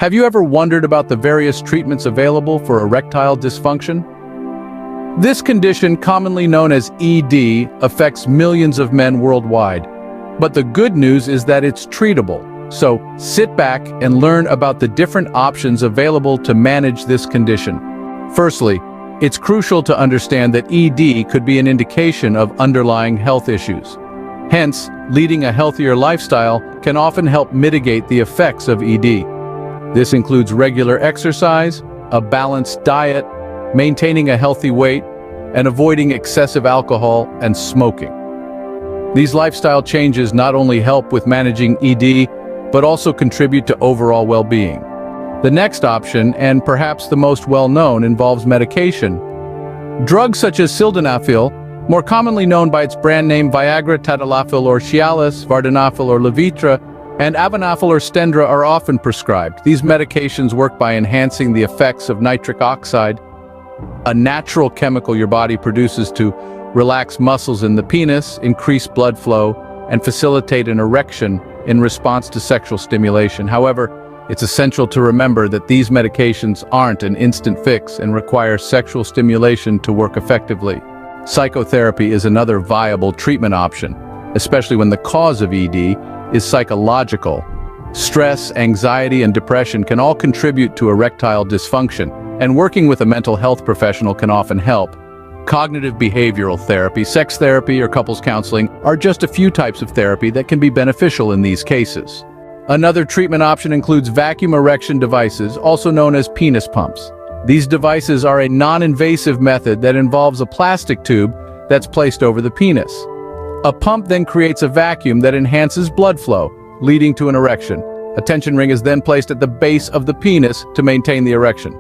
Have you ever wondered about the various treatments available for erectile dysfunction? This condition, commonly known as ED, affects millions of men worldwide. But the good news is that it's treatable. So sit back and learn about the different options available to manage this condition. Firstly, it's crucial to understand that ED could be an indication of underlying health issues. Hence, leading a healthier lifestyle can often help mitigate the effects of ED. This includes regular exercise, a balanced diet, maintaining a healthy weight, and avoiding excessive alcohol and smoking. These lifestyle changes not only help with managing ED, but also contribute to overall well-being. The next option, and perhaps the most well-known, involves medication. Drugs such as sildenafil, more commonly known by its brand name Viagra, Tadalafil or Cialis, Vardenafil or Levitra, and Avanafil or Stendra are often prescribed. These medications work by enhancing the effects of nitric oxide, a natural chemical your body produces to relax muscles in the penis, increase blood flow, and facilitate an erection in response to sexual stimulation. However, it's essential to remember that these medications aren't an instant fix and require sexual stimulation to work effectively. Psychotherapy is another viable treatment option, especially when the cause of ED is psychological. Stress, anxiety, and depression can all contribute to erectile dysfunction, and working with a mental health professional can often help. Cognitive behavioral therapy, sex therapy, or couples counseling are just a few types of therapy that can be beneficial in these cases. Another treatment option includes vacuum erection devices, also known as penis pumps. These devices are a non-invasive method that involves a plastic tube that's placed over the penis. A pump then creates a vacuum that enhances blood flow, leading to an erection. A tension ring is then placed at the base of the penis to maintain the erection.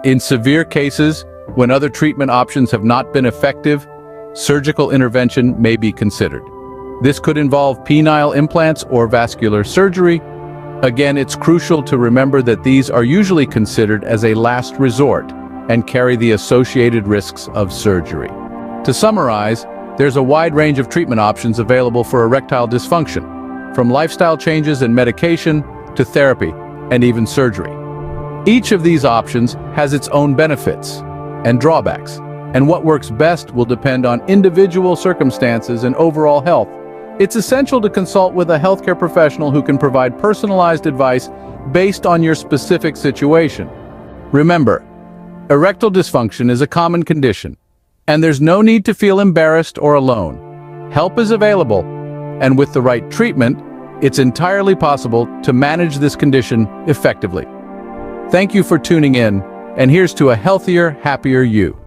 In severe cases, when other treatment options have not been effective, surgical intervention may be considered. This could involve penile implants or vascular surgery. Again, it's crucial to remember that these are usually considered as a last resort and carry the associated risks of surgery. To summarize, there's a wide range of treatment options available for erectile dysfunction, from lifestyle changes and medication to therapy and even surgery. Each of these options has its own benefits and drawbacks, and what works best will depend on individual circumstances and overall health. It's essential to consult with a healthcare professional who can provide personalized advice based on your specific situation. Remember, erectile dysfunction is a common condition, and there's no need to feel embarrassed or alone. Help is available, and with the right treatment, it's entirely possible to manage this condition effectively. Thank you for tuning in, and here's to a healthier, happier you.